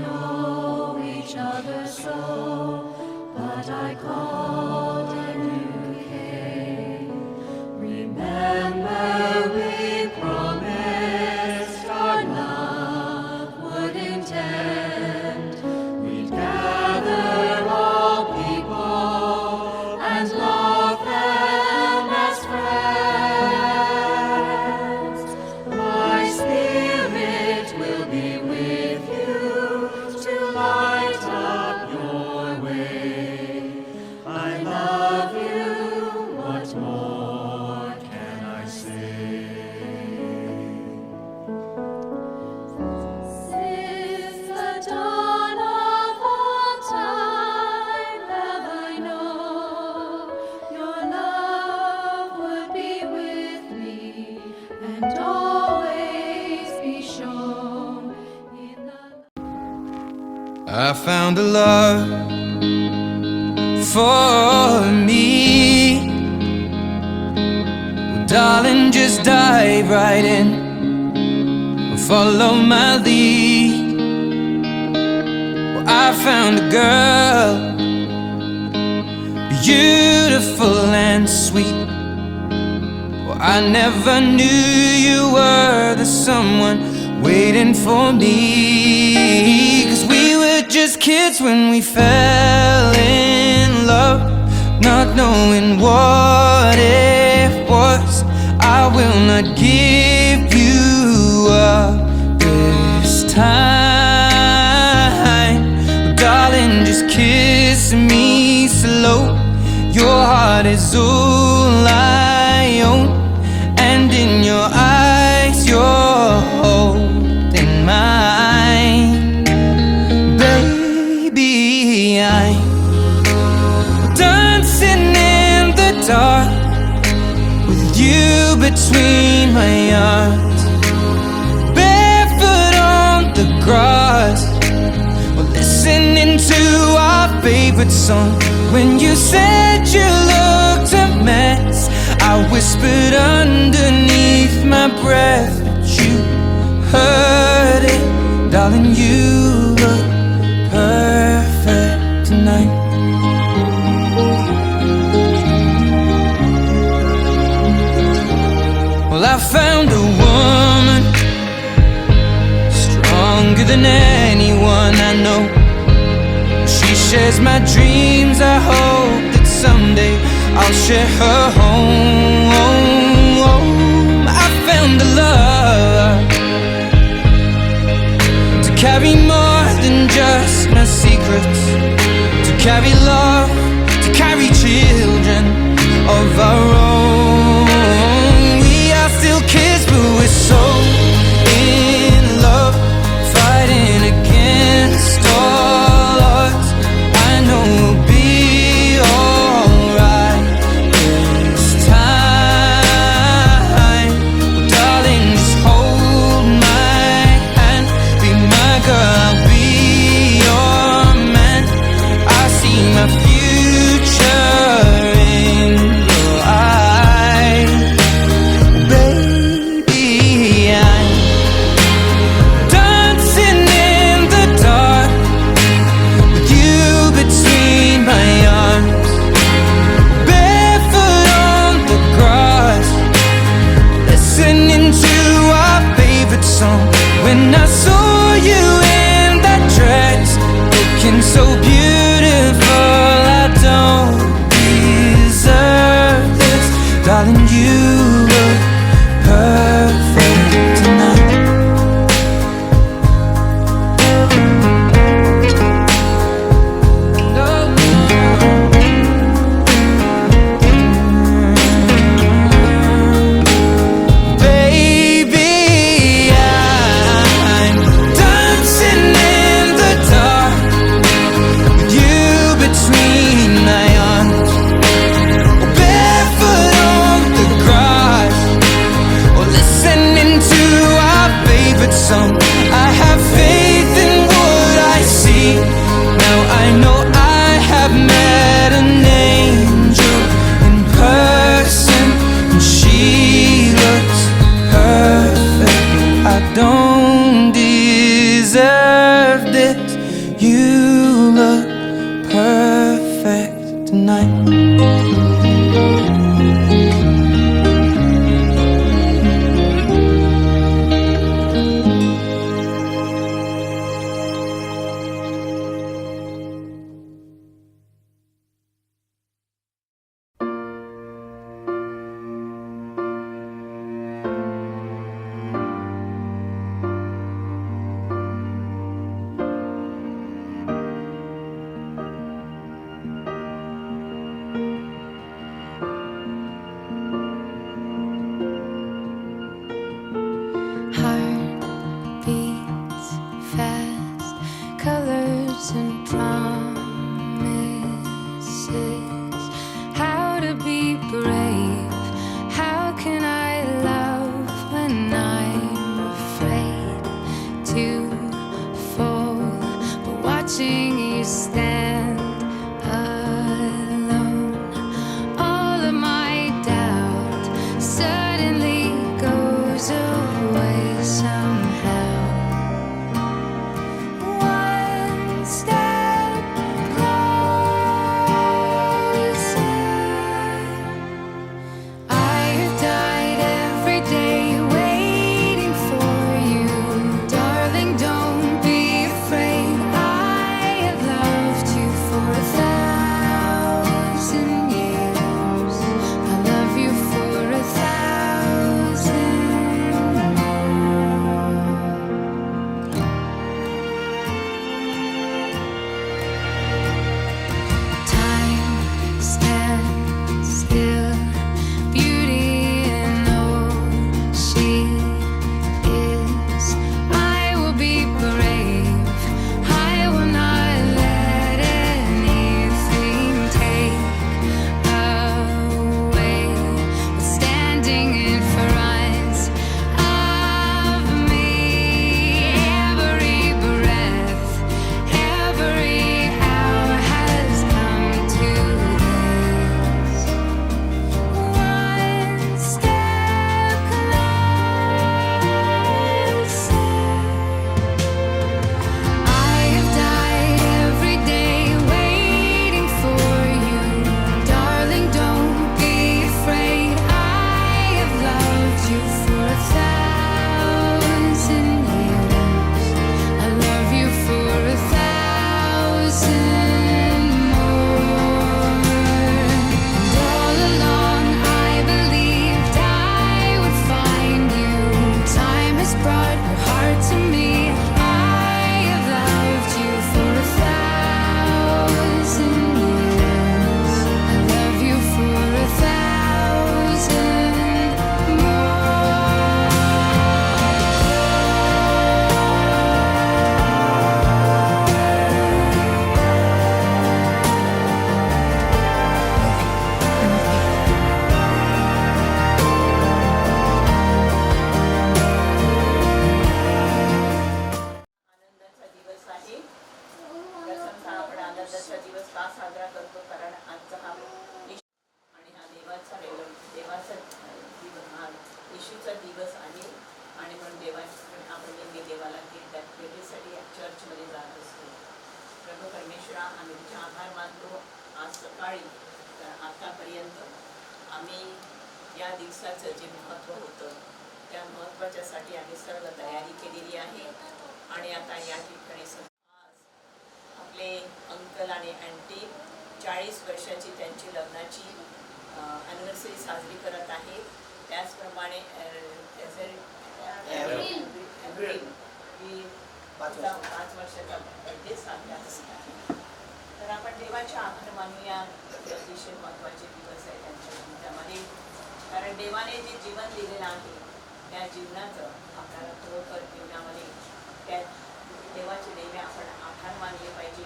know each other so, but I called and you came. Remember we promised our love would intend. We'd gather all people and love them as friends. My spirit will be with you to light up your way. I love you, what more can I say? Since the dawn of all time have I known your love would be with me and always be shown in the I found a love for me. Well, darling, just dive right in and follow my lead. Well, I found a girl, beautiful and sweet. Well, I never knew you were the someone waiting for me. 'Cause we were just kids when we fell in love, not knowing what it was. I will not give you up this time. Darling, just kiss me slow. Your heart is all I own, and in your eyes you're holding mine. Baby, I'm dancing in the dark with you between my arms, barefoot on the grass. We're listening to our favorite song. When you said you looked a mess, I whispered underneath my breath, but you heard it. Darling, you look perfect tonight. Well, I found a woman stronger than anyone I know. She shares my dreams. I hope that someday I'll share her home. I found a love to carry more than just my secrets, to carry love, to carry children of our own. We are still kids, but we're so in love, fighting against all odds. I know we'll be alright this time. Well, darling, just hold my hand, be my girl, I'll be your man. I see my future in your eyes. Baby, I'm dancing in the dark with you between my arms, barefoot on the grass, listening to our favorite song. When I saw you in that dress, looking so beautiful, I don't deserve this. Darling, you look perfect tonight. Baby, I'm dancing in the dark with you between my arms, barefoot on the grass, or listening to our favorite song. I have faith in what I see. Now I know I have met an angel in person, and she looks perfect. I don't deserve this. You look perfect tonight. Heart beats fast, colors and promises. How to be brave? How can I love when I'm afraid to fall? But watching you stand alone, all of my doubt suddenly goes away somehow. One step closer. I have died every day waiting for you, darling. Don't be afraid. I have loved you for 1,000 years. I love you for 1,000 more. Time stands still, beauty in all she is. I will be brave. I will not let anything take away what's standing in front of me. Every breath, every hour has come to this. One step closer. I have died every day waiting for you, darling. Don't be afraid. I have loved you for 1,000 years. I love you for 1,000 more. And all along I believed I would find you. Time has brought your heart to me. I have loved you for 1,000 years. I love you for 1,000 आनंदाचा दिवस आहे. प्रथमतः आपण आनंदाचा दिवस का साजरा करतो? कारण आजचा हा आणि हा देवाचा दिवस, हा येशूचा दिवस आहे. आणि म्हणून आपण नेहमी देवाला भेटीसाठी चर्चमध्ये जात असतो. प्रभू परमेश्वरा, आम्ही तुझे आभार मानतो. आज सकाळी तर आतापर्यंत आम्ही या दिवसाचं जे महत्त्व होतं त्या महत्त्वाच्यासाठी आम्ही सर्व तयारी केलेली आहे. आणि आता या ठिकाणी आज आपले अंकल आणि आंटी 40 वर्षाची त्यांची लग्नाची ॲनिव्हर्सरी साजरी करत आहेत. त्याचप्रमाणे एव्हरील ही 5 वर्षाचा बर्थडे साजरा करत आहे. तर आपण देवाचे आभार मानूया. अतिशय महत्त्वाचे दिवस आहे त्यांच्या जीवनामध्ये. कारण देवाने जे जीवन दिलेलं आहे त्या जीवनाचं आपल्याला खरोखर जीवनामध्ये त्या देवाचे नेहमी आपण आभार मानले पाहिजे.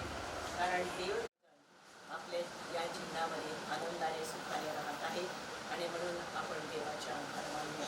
कारण देव आपल्या या जीवनामध्ये आनंदाने सुखाने राहत आहे. आणि म्हणून आपण देवाचे आभार मानूया.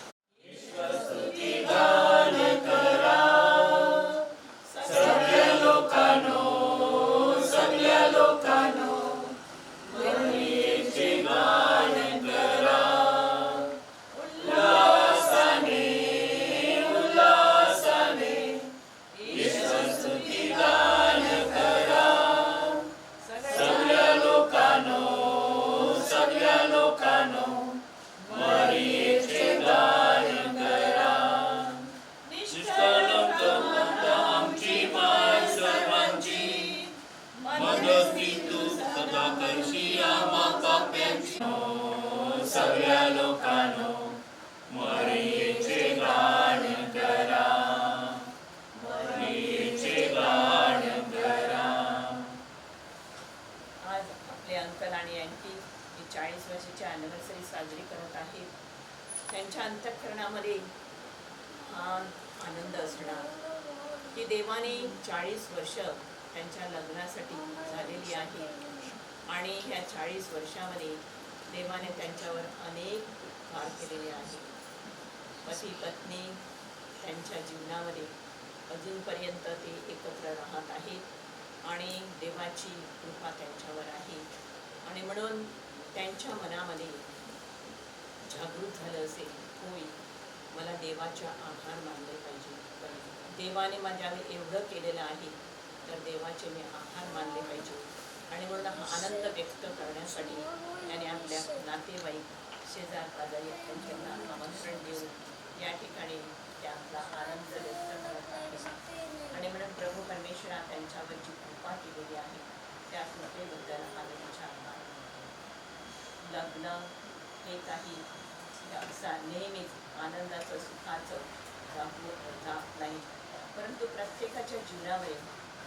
आणि अँटी ही 40 वर्षाची ॲनिव्हर्सरी साजरी करत आहेत. त्यांच्या अंतःकरणामध्ये हा आनंद असणार की देवाने 40 वर्ष त्यांच्या लग्नासाठी झालेली आहे आणि ह्या 40 वर्षामध्ये देवाने त्यांच्यावर अनेक उपकार केलेले आहेत. पती पत्नी त्यांच्या जीवनामध्ये अजूनपर्यंत ते एकत्र राहत आहेत आणि देवाची कृपा त्यांच्यावर आहे. आणि म्हणून त्यांच्या मनामध्ये जागृत झालं असेल, होय मला देवाचा आभार मानले पाहिजे, देवाने माझ्यावर एवढं केलेलं आहे तर देवाचे मी आभार मानले पाहिजे. आणि म्हणून हा आनंद व्यक्त करण्यासाठी त्याने आपल्या नातेवाईक शेजार पाजारी त्यांना आमंत्रण देऊन या ठिकाणी त्या आपला आनंद व्यक्त करत आहेत. आणि म्हणून प्रभू परमेश्वरा त्यांच्यावर जी कृपा केलेली आहे त्या कृपेबद्दल आनंदाचा आभार. लग्न हे काही असा नेहमीच आनंदाचं सुखाचं जात नाही, परंतु प्रत्येकाच्या जीवनामध्ये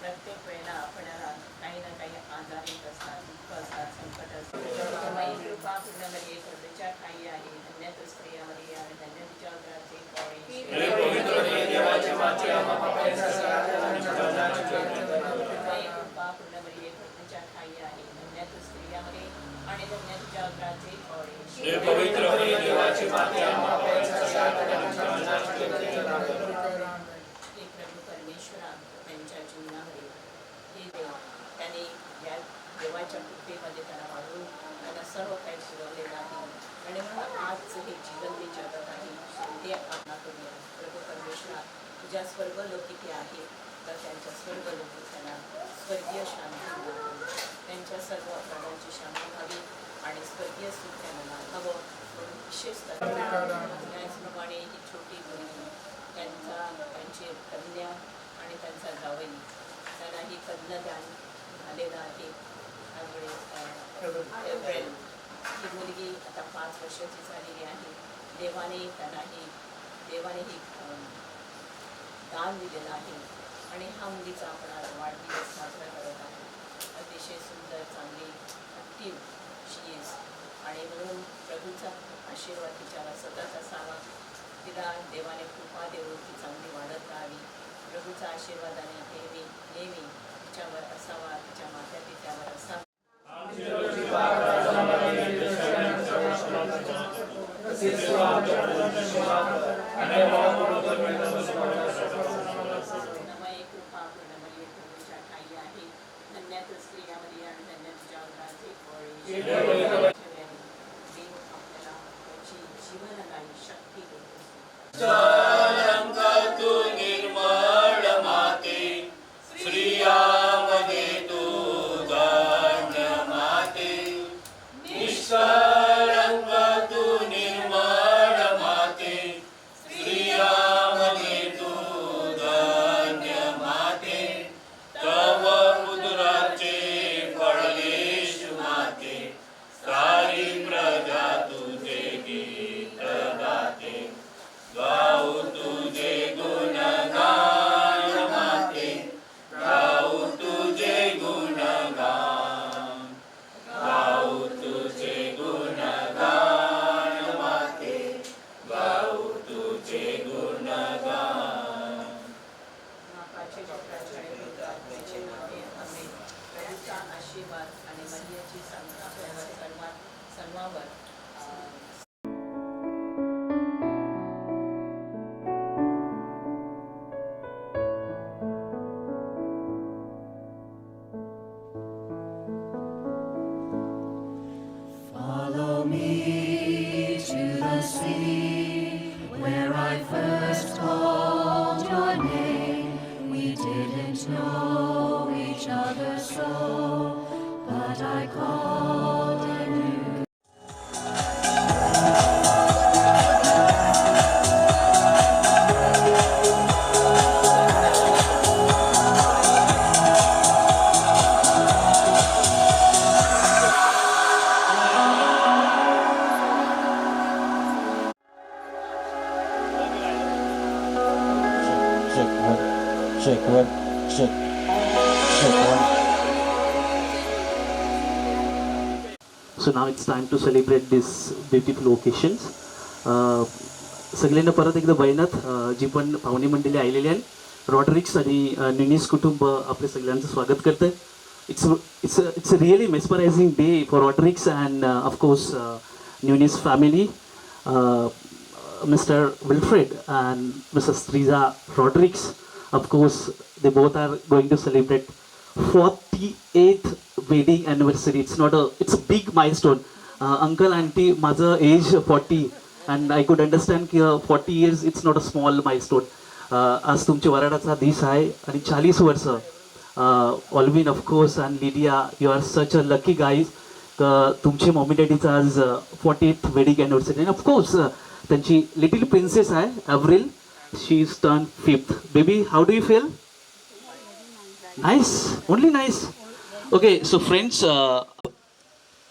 प्रत्येक वेळेला आपणाला काही ना काही आजार येत असतात, दुःख असतात, संकट असतात. माई कृपा पूर्णमध्ये प्रभूच्या ठाई आहे, धन्य तू स्त्रियामध्ये आणि धन्य तुझ्या उदराचे फळ येशू. माई कृपा पूर्णमध्ये प्रभूच्या ठाई आहे, धन्य तू स्त्रियामध्ये आणि धन्य तुझ्या उदराचे फळ हे प्रभू परमेश्वरा त्यांच्या जीवनामध्ये हे त्याने या देवाच्या कृपेमध्ये त्यांना वाढवून त्यांना सर्व काही पुरवलेलं आहे. आणि म्हणून आजचं हे जीवन मी जगत आहे ते आपणा करूया. प्रभू परमेश्वरा तुझ्या स्वर्गलोकी आहे तर त्यांच्या स्वर्गलोकी त्यांना स्वर्गीय शांती, त्यांच्या सर्व प्राणांची शांती व्हावी आणि स्वर्गीय सुख त्यांना हवं. विशेषतः त्याचप्रमाणे ही छोटी मुलगी त्यांची कन्या आणि त्यांचा जावई त्यांना ही कन्यादान झालेलं आहे. त्यावेळी ही मुलगी आता 5 वर्षाची झालेली आहे. देवाने ही दान दिलेलं आहे आणि हा मुलीचा आपण आज वाढदिवस साजरा करत आहोत. अतिशय सुंदर, चांगली, ॲक्टिव्ह शी इज. आणि म्हणून प्रभूचा आशीर्वाद तिच्यावर सतत असावा, तिला देवाने कृपा देऊन ती चांगली वाढत राहावी. प्रभूचा आशीर्वादाने नेहमी तिच्यावर असावा, तिच्या माता पित्यावर असावा. नमय कृपा पूर्णमयी प्रभूच्या ठाई आहे, धन्य तू स्त्रियामध्ये आणि धन्य तुझ्या उदराचे फळ येशू. देव आपल्याला त्याची जीवनदायी शक्ती देतो. तू निर्मळ माते, स्त्रियामध्ये तू धन्य माते. निष्कळंक तू निर्मळ माते, स्त्रियामध्ये तू धन्य माते. तव उदराचे फळ येशू माते, सारी प्रजा तुझे गीत गाते. गाऊ तुझे गुणगान माते, गाऊ तुझे गुणगान, गाऊ तुझे गुणगान माते, गाऊ तुझे गुणगान. मापाचे चित्राचे आणि पवित्रात्म्याचे नावे आमेन. प्रभूचा आशीर्वाद आणि मरियेची संख्या आपल्यावर सर्वांवर Follow me to the sea, where I first called your name. We didn't know each other so, but I called and you. Check one, check one. So now it's time to celebrate these beautiful occasions. सगळ्यांना परत एकदा बघण्यात जी पण पाहुणे मंडळी आलेली आहेत रॉड्रिक्स आणि न्यूनीस कुटुंब आपल्या सगळ्यांचं स्वागत करतं. It's a really mesmerizing day for Rodriguez and of course Nunes family. Mr. Wilfred and Mrs. Triza Rodriguez, of course, they both are going to celebrate 48th wedding anniversary. It's a big milestone. Uncle, auntie, माझं age 40 and I could understand की 40 years it's not a small milestone. आज तुमच्या वराडाचा दिस आहे आणि 40 वर्ष. Alvin, of course, and Lydia, you are such a lucky guys. तुमचे mommy डॅडीचं आज 40th wedding anniversary. And of course, त्यांची लिटिल प्रिन्सेस आहे Avril. She is turned 5th. Baby, how do you feel? Nice, only nice. Okay, so friends,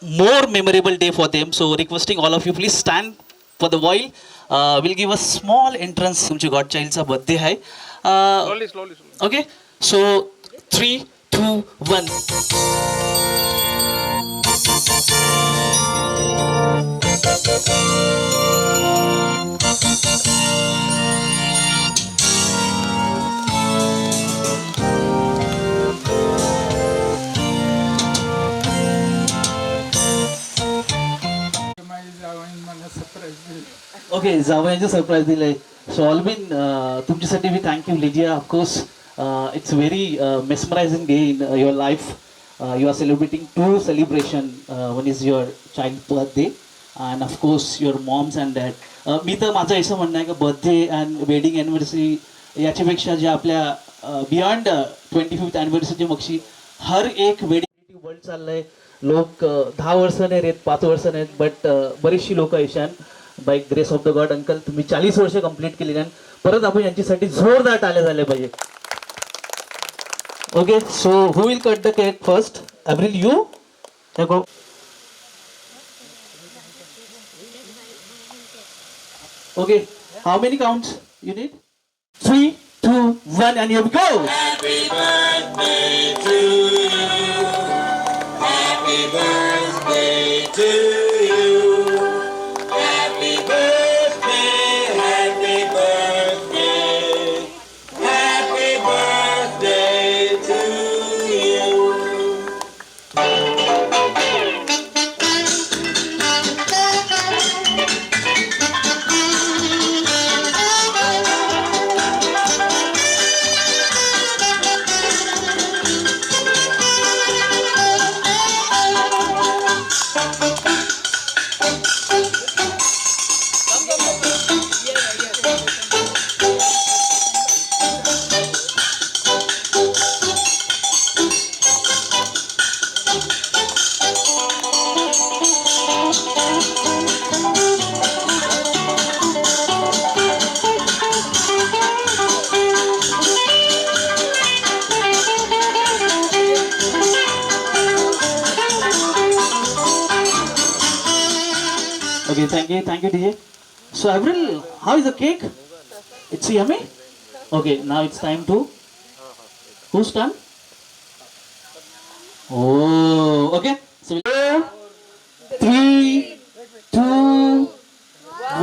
more memorable day for them. So requesting all of you, please stand for the while. We'll give a small entrance. तुमच्या godchildचा birthday आहे. slowly. Okay, so 3, 2, 1. Okay, जावयांचे surprise दिले. So Alwin, तुमच्यासाठी मी thank you. Lydia, of course it's very mesmerising day in your life. You are celebrating 2 celebration. One is your child birthday and of course your mom's and dad. मी तर माझं असं म्हणणं आहे की बर्थडे अँड वेडिंग ॲनिव्हर्सरी याच्यापेक्षा जे आपल्या बियॉन्ड 25th ॲनिव्हर्सरीच्या मगशी हर एक वेडिंग वर्ल्ड चाललं आहे. लोक 10 वर्ष नाही आहेत, 5 वर्ष नाहीत, बट बरीचशी लोक येशान by grace of the God. Uncle, तुम्ही 40 वर्ष कंप्लीट केलेली आणि परत आपण यांच्यासाठी जोरदार टाळ्या झाले पाहिजे. Okay, so who will cut the cake first? Avril, you? Go. Okay, how many counts you need? 3, 2, 1, and here we go. Happy birthday to you. Happy birthday to you. Happy birthday, happy birthday. Happy birthday to you. Okay, thank you, DJ. So, Avril, how is the cake? It's yummy? Okay, now it's time to... Who's done? Oh, okay. So, 3, 2,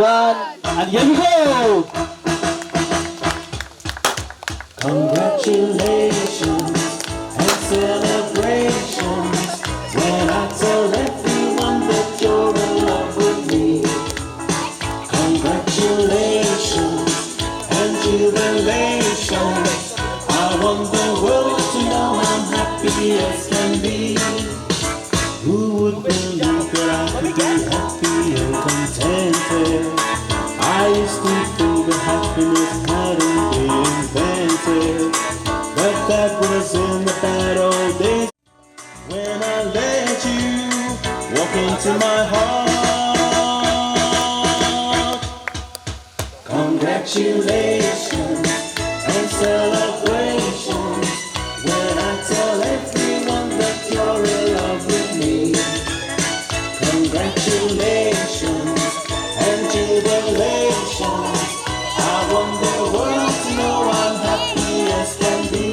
1, and here we go! Congratulations and celebrations when I tell everyone that you're in love with me. Congratulations and jubilations. I want the world to know I'm happy as can be. Who would believe that I could be happy and contented? I used to think that happiness hadn't been invented, but that was in the bad old days when I let you walk into my heart. Congratulations and celebrations when I tell everyone that you're in love with me. Congratulations and jubilations. I want the world to know I'm happy as can be.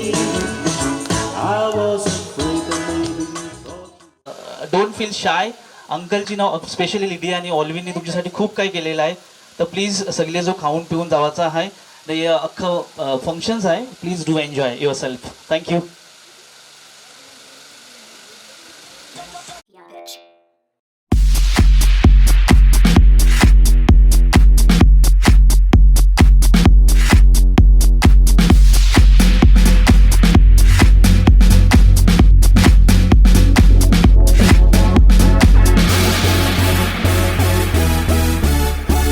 I was afraid that maybe you thought Don't feel shy. अंकलची नाव specially Lydia आणि ऑल्विननी तुमच्यासाठी खूप काही केलेलं आहे. तर प्लीज सगळे जो खाऊन पिऊन जावाचा आहे हे अख्खं फंक्शन्स आहे. Please do enjoy your self. Thank you.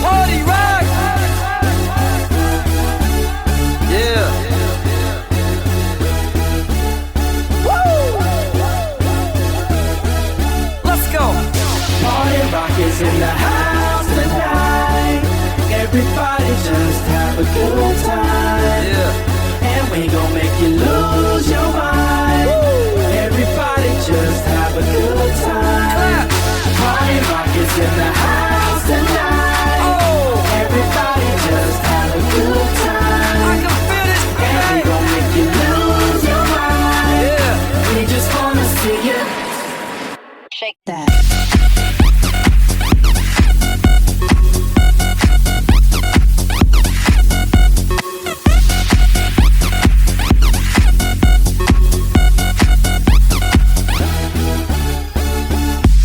Party rock! Yeah. Woo! Let's go. Party rock is in the house tonight. Everybody just have a good time. Yeah. And we gon' make you lose your mind. Everybody just have a good time. Clap. Party rock is in the house tonight. Oh, Everybody just have a good I time. can feel this And we baby. gon' make you lose your mind. Yeah. We just wanna see you. Shake that.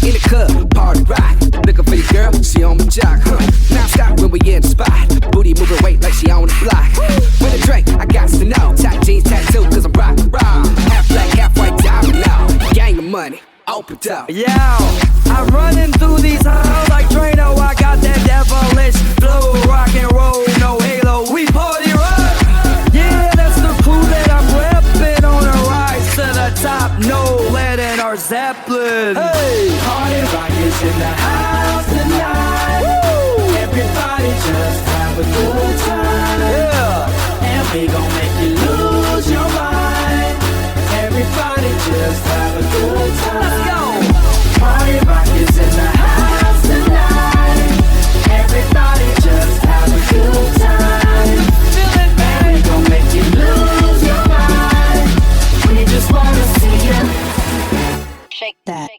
In the club, party rock. Looking for your girl, she on my jock. Now stop when we in the spot. Booty moving weight like she on the block. With a drink, I got to know. Tight jeans, tattoo, cause I'm rock, raw. Half black, half white, diamond now. Gang of money, open up. Yo, I'm running through these halls like Drano. I got that devilish flow, rock and roll, no halo. We party rock. Yeah, that's the crew that I'm repping on a rise to the top. No lead in our Zeppelin. Hey, Party rock is in the house tonight. Everybody just have a good time. yeah. And we gon' make you lose your mind. Everybody just have a good time. Let's go. Party rock is in the house tonight. Everybody just have a good time. Feel it, And we baby. gon' make you lose your mind. We just wanna see you. Shake that.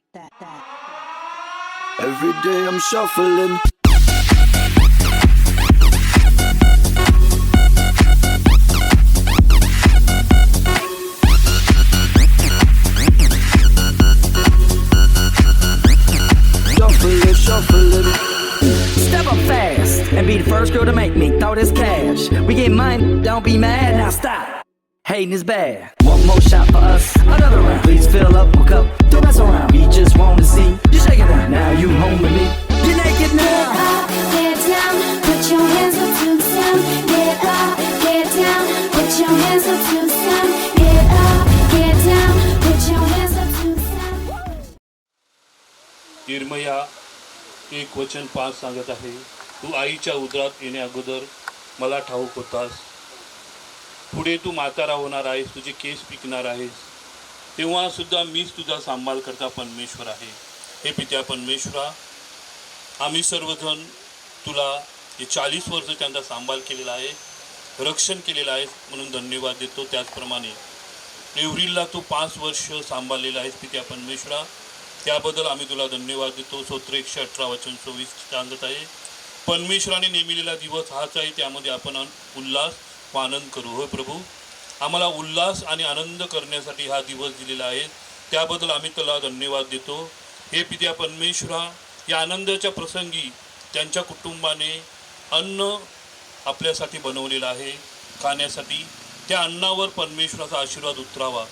Every day I'm shuffling. Shuffling. Step up fast and be the first girl to make me throw this cash. We get money, don't be mad, now stop. Hating is bad. One more shot for us, another round. Please fill up my cup, don't mess around. We just want to see you shake it down. Now you home with me. You're naked now. Up, get down, put your hands up to the sound. Get up, get down, put your hands up to the sound. Get up, get down, put your hands up to the sound. Nirbhaya एक वचन 5 सांगत आहे, तू आईच्या उदरात येण्या अगोदर मला ठाऊक होतास. पुढे तू म्हातारा होणार आहेस, तुझे केस पिकणार आहेस, तेव्हा सुद्धा मीच तुझा सांभाळ करता परमेश्वर आहे. हे पित्या परमेश्वरा, आम्ही सर्वजण तुला हे 40 वर्ष त्यांचा सांभाळ केलेला आहे, रक्षण केलेलं आहे म्हणून धन्यवाद देतो. त्याचप्रमाणे एव्हरीलला तू 5 वर्ष सांभाळलेलं आहेस पित्या परमेश्वरा, त्याबद्दल आम्ही तुला धन्यवाद देतो. स्तोत्र 118 वचन 24 सांगत आहे, परमेश्वराने नेमिलेला दिवस हाच आहे, त्यामध्ये आपण उल्हास व आनंद करू. होय प्रभू, आम्हाला उल्हास आणि आनंद करण्यासाठी हा दिवस दिलेला आहे, त्याबद्दल आम्ही तुला धन्यवाद देतो. हे पित्या परमेश्वरा, या आनंदाच्या प्रसंगी त्यांच्या कुटुंबाने अन्न आपल्यासाठी बनवलेलं आहे खाण्यासाठी. त्या अन्नावर परमेश्वराचा आशीर्वाद उतरावा.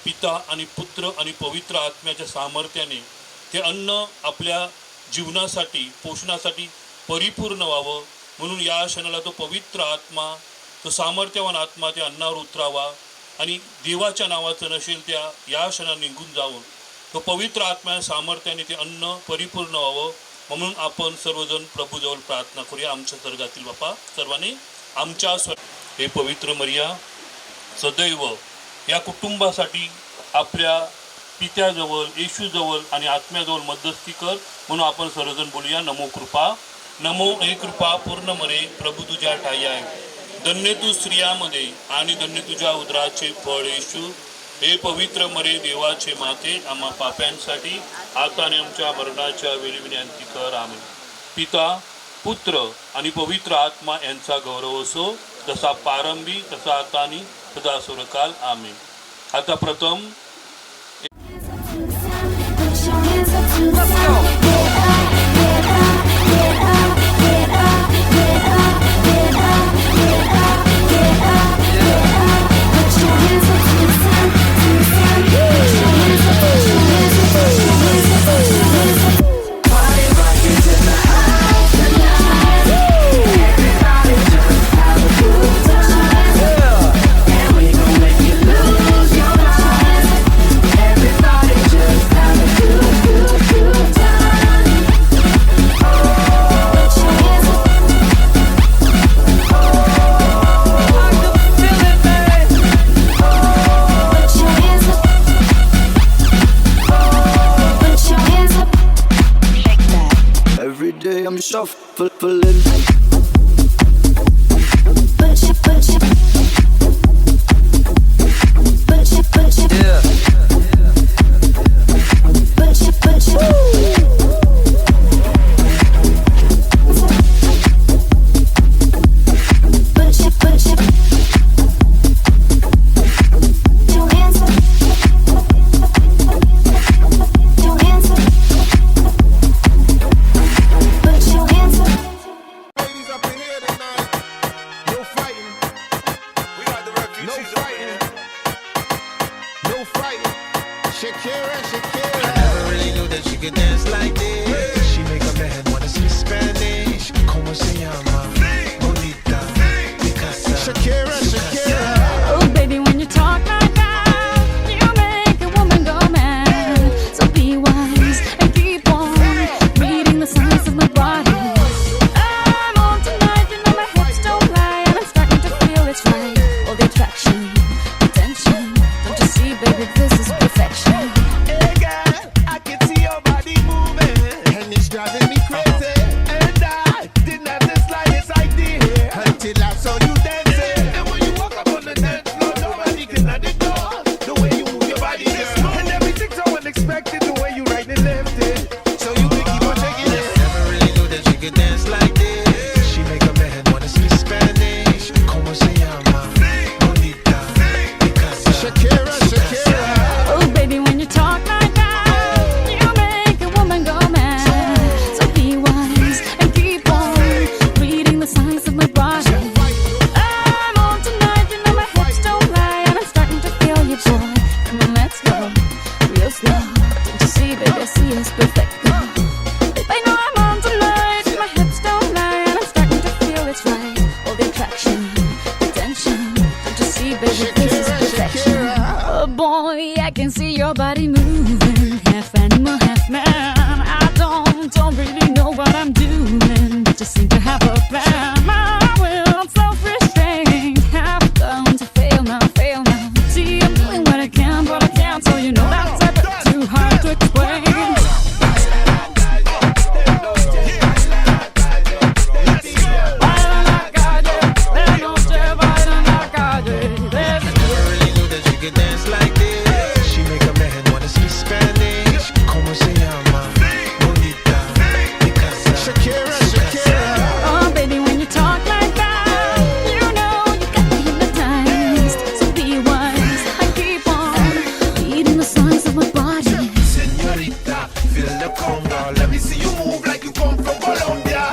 पिता आणि पुत्र आणि पवित्र आत्म्याच्या सामर्थ्याने ते अन्न आपल्या जीवनासाठी पोषणासाठी परिपूर्ण व्हावं म्हणून या क्षणाला तो पवित्र आत्मा, तो सामर्थ्यवान आत्मा त्या अन्नावर उतरावा आणि देवाच्या नावाचं नसेल त्या या क्षणाला निघून जावं. तो पवित्र आत्म्या सामर्थ्याने ते अन्न परिपूर्ण व्हावं म्हणून आपण सर्वजण प्रभूजवळ प्रार्थना करूया. आमच्या स्वर्गातील बापा, सर्वांनी आमच्या हे पवित्र मरिया सदैव या कुटुंबासाठी आपल्या पित्याजवळ, येशूजवळ आणि आत्म्याजवळ मध्यस्थी कर म्हणून आपण सर्वजण बोलूया. नमो कृपा, नमो हे कृपा पूर्ण मरे, प्रभू तुझ्या ठाई आहे. धन्य तू स्त्रियामध्ये आणि धन्य तुझ्या उदराचे फळ येशू. हे पवित्र मरे देवाचे माते आम्हा पाप्यांसाठी आता आणि आमच्या मरणाच्या वेळी विनंती कर. आमेन. पिता, पुत्र आणि पवित्र आत्मा यांचा गौरव असो, जसा प्रारंभी तसा आता आणि सदा सुरकाल. आमेन. आता प्रथम Put your hands up to the sound. Get up, get up, get up, get up, get up, get up, get up, get up, get up. Put your hands up to the sound, to the sound. Put your hands up, put your hands up, put your hands up, put your hands up. Party rock is in the house tonight. Everybody just have a good time. And we gon' make you lose your mind. Everybody just have a good, good, good time. Put your hands up. Put your hands up. Put your hands up. Shake that. Every day I'm shuffling. Put your, put your, put your, put your. Yeah. Put your, put your. Put your, put your. Your hands up. Your hands up. Put your hands up. Ladies up in here tonight. No fighting. We got the refugees. No fighting. No fighting. Shakira, Shakira. I never really knew that she could dance like this. She make a man wanna speak Spanish. Como se llama? Bonita. Picasa. Shakira, Shakira. Oh, baby, when you talk like that, you make a woman go mad. So be wise and keep on reading the signs of my body. I'm on tonight, you know my hips don't lie, and I'm starting to feel it's right. All the attraction, attention. Don't you see, baby, this is perfection. Hey girl, I can see your body moving, and it's driving me crazy. And I didn't have the slightest idea until I saw you dancing. And when you walk up on the dance floor, nobody can ignore the way you move your body, girl. And everything's so unexpected, the way you right and left it. So you can keep on taking it. Never really knew that she could dance like this. She make a man wanna speak Spanish. Como se llama? Bonita. Picasa. Shakira, Shakira. Oh, baby, when you talk like that, you make a woman go mad. So be wise and keep on reading the signs of my body. I'm on tonight, you know my hips don't lie, and I'm starting to feel you, boy. Come on, let's go, real slow. Don't you see, baby, I see it's perfect. I know I'm on tonight, my hips don't lie, and I'm starting to feel it's right. All the attraction, attention. Don't you see, baby, this is perfection. Oh boy, I can see your body moving, half animal, half man. I don't really know what I'm doing, but just seem to have a plan. My will, self-restraint, have done to fail now, fail now. See, I'm doing what I can, but I can't, so you know that's a bit too hard to explain. Baila en la calle, de noche baila en la calle, Never really knew that she could dance like this. She make a man wanna speak Spanish. Como se llama? Bonita. Picasa. Shakira, Shakira. Oh, baby, when you talk like that, you know you got me hypnotized. So be wise and keep on reading the signs of my body. Señorita, feel the conga. Let me see you move like you come from Colombia.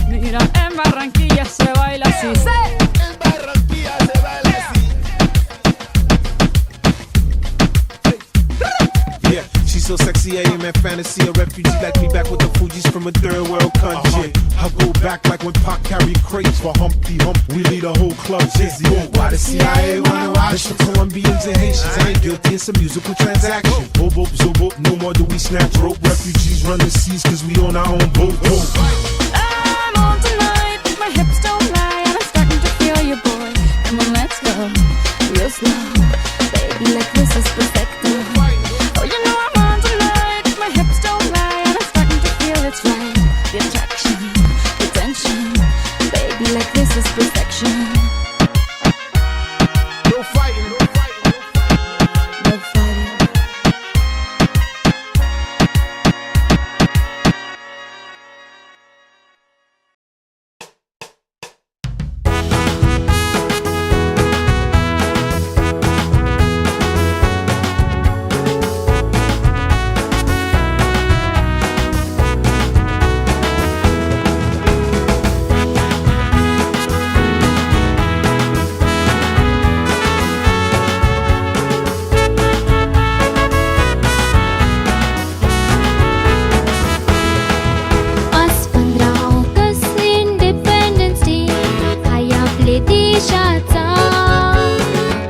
Mira, en Barranquilla se baila así. En Barranquilla se baila así. Yeah, she's so sexy, I am in fantasy. A refugee like me back with the Fugees from a third world country. I go back like when Pac carried crates for Humpty Hump. We lead a whole club dizzy. Why the CIA wanna watch the Colombians and Haitians? I ain't guilty, it's a musical transaction. Boop, boop, zoop, boop, no more do we snatch rope. Refugees run the seas cause we own our own boat. I'm on tonight, my hips don't lie, and I'm starting to feel you, boy. Come on, let's go, real slow. Baby, like this is perfect. Oh, you know I'm on tonight, my hips don't lie, and I'm starting to feel it's right. The attraction, the tension. देशाचा.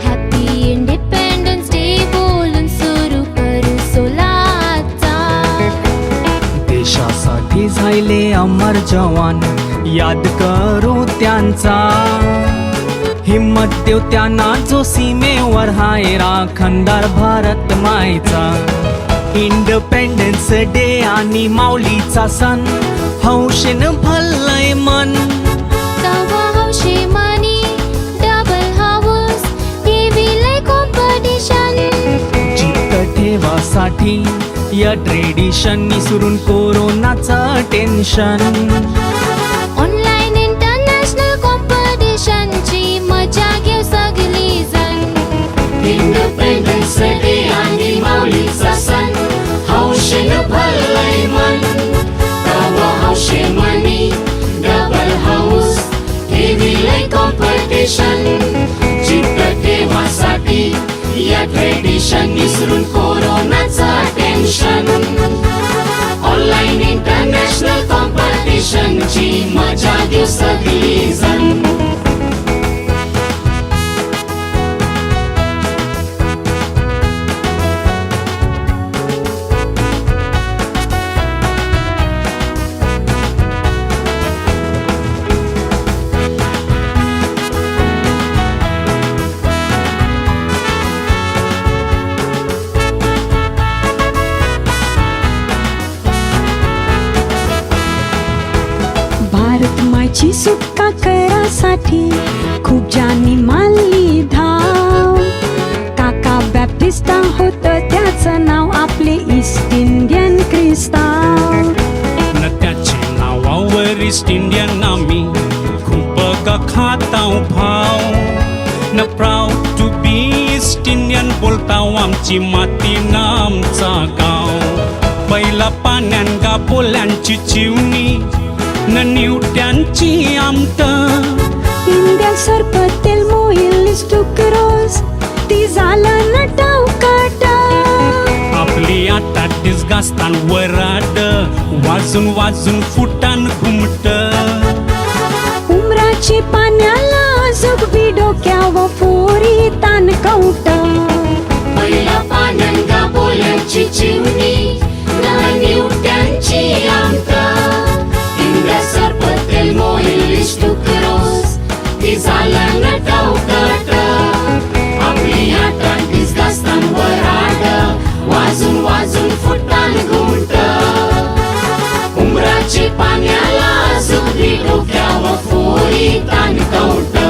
Happy independence day बोलून सुरू करू सोलाचा. देशासाठी झाले अमर जवान, याद करू त्यांचा. हिम्मत देव त्यांना जो सीमेवर हाय राखणदार भारत मायचा. इंडिपेंडन्स डे आणि माऊलीचा सण, हौशेनं भरलंय मन. तवा हौशे मनी डबल हाऊस टीव्हीला कॉम्पिटिशन. चित्त ठेवासाठी या ट्रेडिशन विसरून कोरोनाचं टेन्शन. ऑनलाईन इंटरनॅशनल कॉम्पिटिशनची मजा घेऊ सगळी जण. इंडिपेंडन्स डे आणि माऊलीचा सण, हौशेनं भरलंय मन. तवा हौशे मनी डबल हाऊस टीव्हीला कॉम्पिटिशन. चित्त ठेवासाठी या ट्रेडिशन विसरून कोरोनाचं टेन्शन. ऑनलाईन इंटरनॅशनल कॉम्पिटिशनची मजा घेऊ सगळी जण. भारत मायची सुटका करासाठी खूप जानी मानली धाव. काका बॅप्टिस्टा होतं त्याचं नाव, आपले ईस्ट इंडियन ख्रिस्ताव. न त्याचे नावावर ईस्ट इंडियन आम्ही खूप का खाताव भाव. न proud to be East Indian बोलताव, आमची माती ना आमचा गाव. पहिला पाण्यान गा बोल्यांची चिवणी, न निवट्यांची आमट. इंडिया सरपतेल मोहिल क्रॉस ती झालं न टावकाट. आपली आता दिसगास्तान वराड, वाजून वाजून फुटान घुमट. उमराची पाण्याला जुगबी डोक्यावर फोरी तान कवट. पहिला पाण्यांगा बोल्यांची चिवणी, न निवट्यांची आमट. इंडिया सरपतेल मोहिल क्रॉस ती झालं न टावकाट. आपली आता दिसगास्तान वराड, वाजून वाजून फुटान घुमट. उमराचे पाण्याला जुगबी डोक्यावर फोरी तान कवट.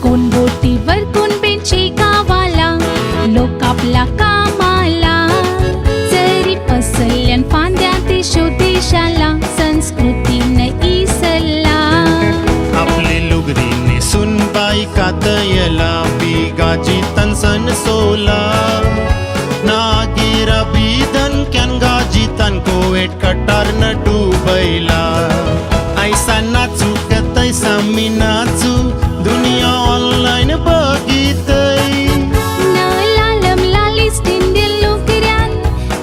कोण बोटीवर कोण बेंची गावाला, लोक आपला कामाला. जरी पसरल्यान फांद्या देशो देशाला, संस्कृतीनं इसरला. आपले लुगरीने सुनबाई कातयला, बिगाजी तनसन सोला. नागेरा बिदन क्यान गाजी तन कोवेट कटार न डुबैला. ऐसा नाचू का तैसा मी नाचू, दुनिया ऑनलाईन बघितय. न लालम लाल ईस्ट इंडियन लोकऱ्यान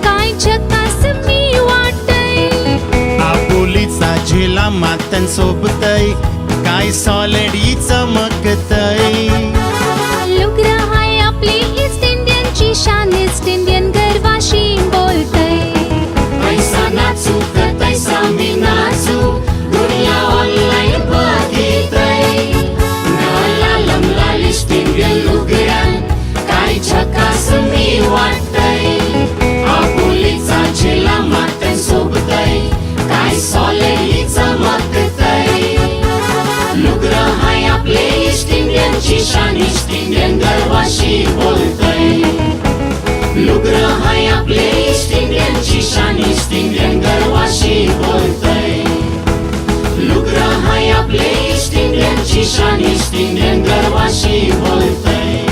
काय झकास मी वाटय. आबोलीचा झेला मातन सोबतय, काय सॉलिडी चमकतय. लुगरा हाय आपली ईस्ट इंडियनची शान, ईस्ट इंडियन गर्वाशी बोलतय. ऐसा नाचू का तैसा मी नाचू, दुनिया ऑनलाईन बघितय. लालम लाल ईस्ट इंडियन लुगड्यान काय झकास मी वाटतय. आबोलीचा झेला मातन सोबतय, काय सॉलिडी चमकतय. लुगरा हाय आपले ईस्ट इंडियनची शान, ईस्ट इंडियन गर्वाशी बोलतय. लुगरा हाय आपले ईस्ट इंडियनची शान, ईस्ट इंडियन गर्वाशी बोलतय. लुगरा हाय आपले ईस्ट इंडियनची शान, ईस्ट इंडियन गर्वाशी बोलतय.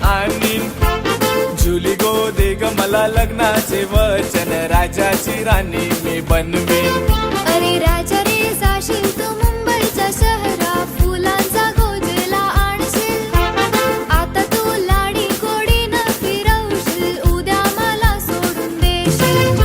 आणीन. जुली गो दे ग मला लग्नाचे वचन, राजाची राणी मी बनवीन. अरे राजा रे जाशील तू मुंबईच्या शहरा, फुलांचा गोजला आणशील. आता तू लाडी गोडीनं फिरवशील, उद्या मला सोडून देशील.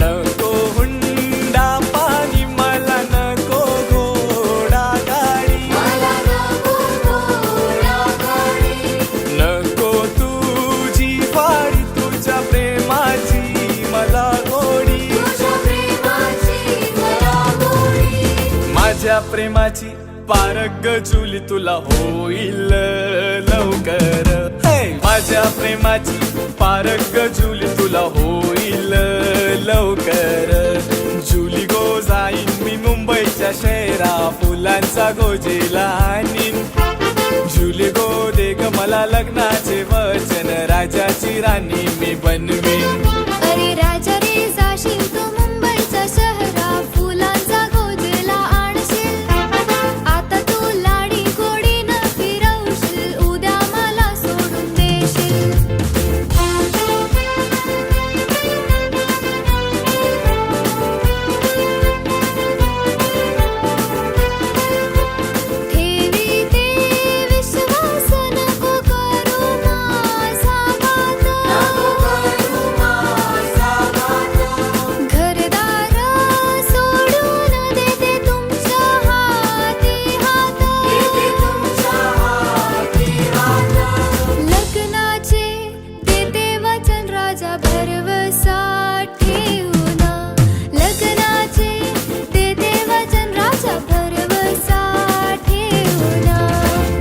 नको हुंडा पाणी मला, नको घोडा गाडी, नको तुझी वाडी, तुझ्या प्रेमाची मला गोडी. माझ्या प्रेमाची पारग जुली तुला होईल लवकर. हे! माझ्या प्रेमाची पारग जुली तुला होईल लवकर. जुली गो जाईन मी मुंबईच्या शहरा, फुलांचा गोजेला आणीन. जुली गो दे ग मला लग्नाचे वचन, राजाची राणी मी बनवीन. अरे राजा रे जाशील तू मुंबईच्या शहरा, फुलांचा गोजला आणशील. आता तू लाडी गोडीनं फिरवशील, उद्या मला सोडून देशील. ठेवी ते विश्वास नको करू माझा घात. घरदार सोडून देते तुमच्या हाती हात. लग्नाचे देते वचन राजा, भरवसा ठेवून. लग्नाचे देते वचन राजा, भरवसा ठेवून.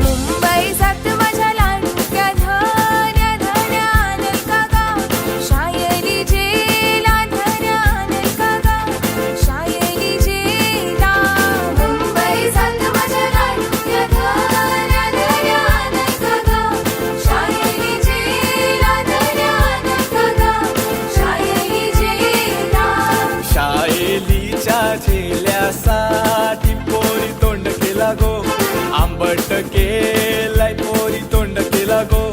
मुंबई जात माझ्या लाडक्या धन्या धन्या नाही का गा, शायरी जेला धन्या नाही का गा, शायरी जेला. मुंबई जात माझ्या लाडक्या धन्या धन्या नाही का गा, शायरी जेला धन्या नाही का गा, शायरी जेला. शायलीच्या झेल्यासाठी पोरी तोंड केला गो, आंबट केलाय पोरी तोंड केला गो,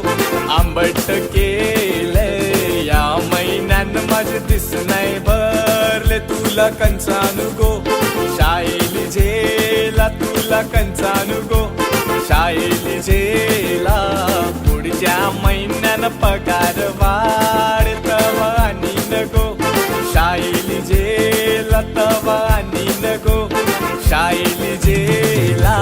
आंबट केलंय. या महिन्यानं माझे दिस नाही भरले, तुला कंचानु गो, शायली झेला तुला कंचानु गो, शायली झेला. पुढच्या महिन्यानं पगार वाढ तवा आणि नको, शायली झेला तवा आणि नको, शायली झेला.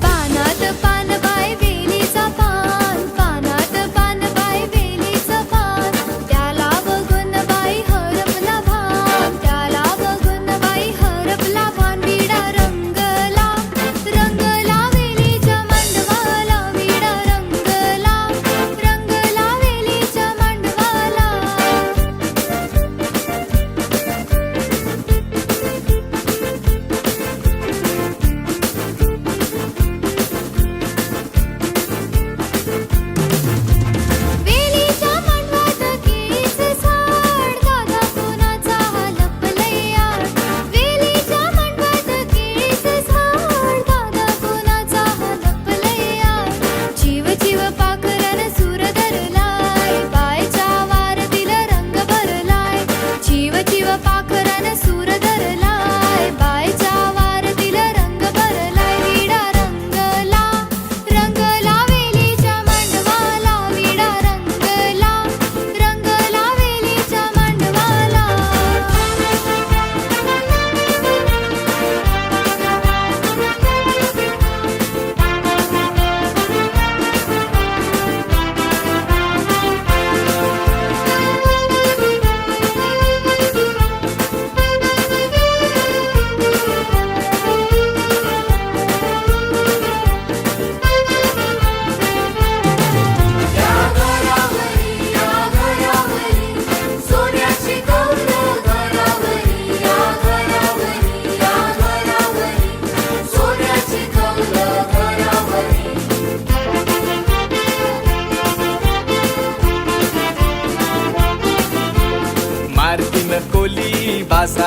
पानात पान बाय वेलीचा पान,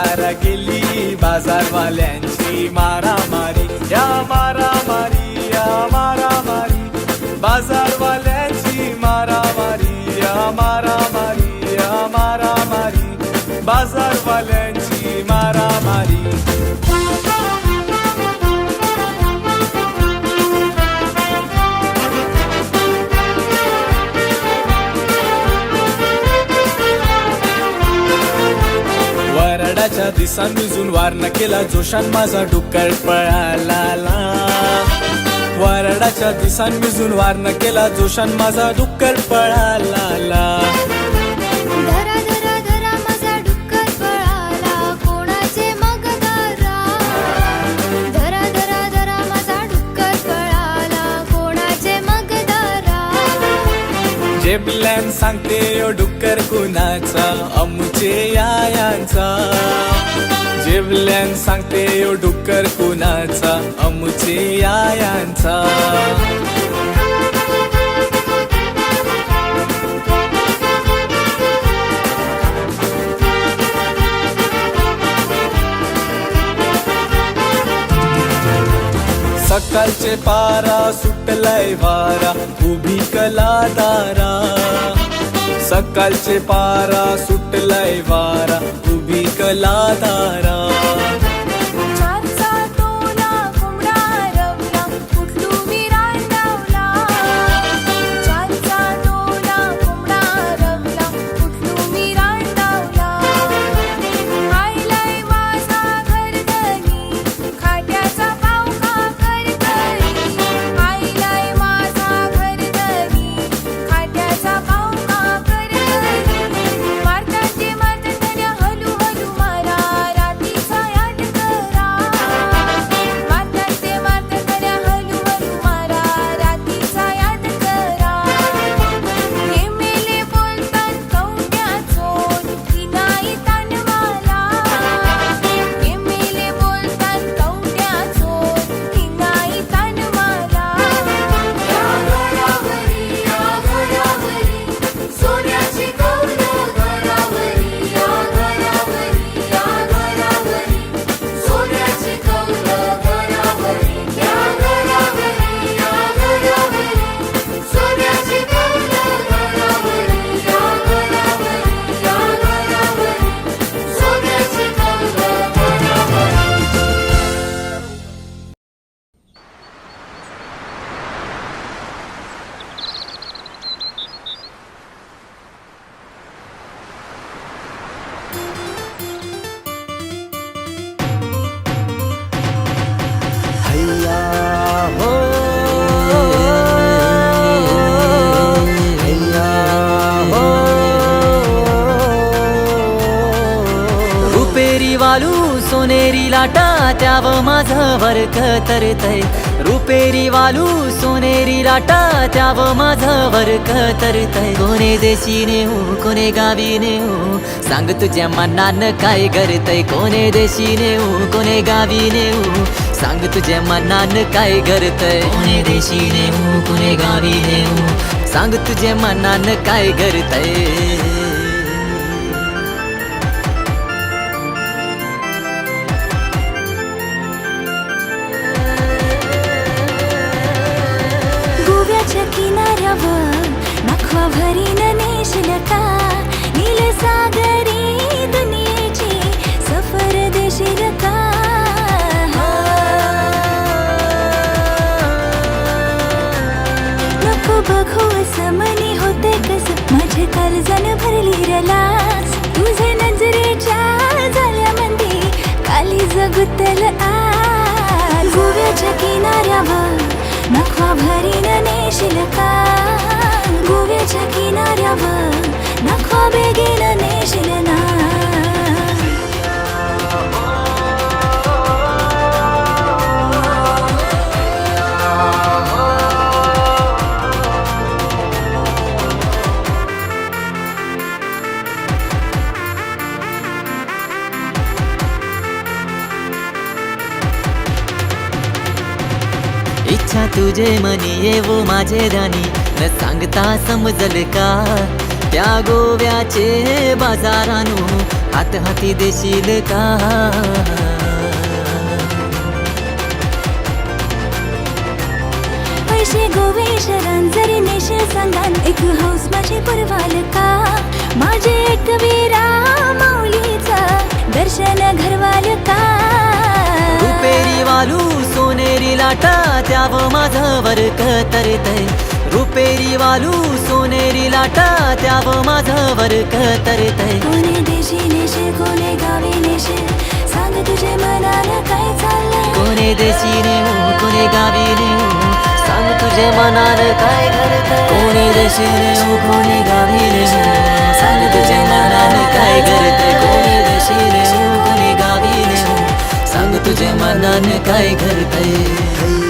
सारा गेली बाजारवाल्यांची मारामारी या मारामारी या मारामारी बाजारवाल्यांची मारामारी या मारामारी या मारामारी बाजारवाल्यांची मारामारी वरडाच्या दिसान मिजून वारना केला जोशान माझा डुक्कर पळाला वरडाच्या दिसान मिजून वारना केला जोशान माझा डुक्कर पळाला धरा धरा धरा माझा डुक्कर पळाला कोणाचे मग दारा धरा धरा धरा माझा डुक्कर पळाला कोणाचे मग दारा जेबल्यान सांगते ओ डुक्कर कुणाचा अमुचे यायांचा जेबल्यान सांगते ओ डुक्कर कुणाचा अमुचे यायांचा सकाळचे पारा सुटलाय वारा उभी कला दारा सकाळचे पारा सुटलाय वारा उभी कला दारा चारचा तोला कोंबडा रवला कुठलू विरान डावला चारचा तोला कोंबडा रवला कुठलू विरान डावला आयलाय माझा घरधनी खाट्याचा पाव खा करतरी आयलाय माझा घरधनी खाट्याचा पाव खा करतरी मारतात ते हलू हलू मारा रात्रीचा याद करा मारतात ते हलू हलू मारा रात्रीचा याद करा हे मेले बोलतात कवट्या चोर की नाही तानवाला हे मेले बोलतात कवट्या चोर की नाही तानवाला या घरावरी सोन्याची कौलं घरावरी या घरावरी सोन्याची कौलं घरावरी या घरावरी सोन्याची कौलं घरावरी या घरावरी सोन्याची कौलं घरावरी हैया हो हैया हो रुपेरी वालू सोनेरी लाटा त्याव माझं वरक तरतय रुपेरी वालू सोनेरी लाटा त्याव माझं वरक तरतय कोणे देशी नेऊ कोणे गावी नेऊ सांग तुझ्या मनानं काय करतय कोणे देशी नेऊ कोणे गावी नेऊ सांग तुझ्या मनानं काय करतय कोणे देशी नेऊ कोणे गावी नेऊ सांग तुझ्या मनानं काय करतय गोव्याच्या किनाऱ्यावर नखवा भरीन नेशल का नीलसागरी दुनियेची सफर देशील का नको बघू असं मनी होते कस माझे काळजान भरली रलास तुझे नजरेच्या झाल्यामध्ये काली जगुतल आज गोव्याच्या किनाऱ्यावर नखवा भरीन नेशील का गोव्याच्या किनाऱ्यावर नखवा बेगीन नेशील ना इच्छा तुझे मनी येवो माझे राणी न सांगता समजल का त्या गोव्याचे बाजारानो हात हाती देशील का पैसे गोवेश जरी नेशील सांगान एक हाऊस माझे पुरवाल का माझे एक वीरा माऊलीचा दर्शन घरवाल का रुपेरी वालू सोनेरी लाटा त्याव माझं वरक तरतय रुपेरी वालू सोनेरी लाटा त्याव माझं वरक तरतय कोणे देशी नेशील कोणे गावी नेशील सांग तुझे मनान काय चाललंय कोणे देशी नेऊ कोणे गावी नेऊ सांग तुझे मनार काय करतय कोणे देशी नेऊ कोणे गावी नेऊ सांग तुझे मनार काय करतय कोणे देशी नेऊ कोणे गावी नेऊ सांग तुझे मनान काय करतय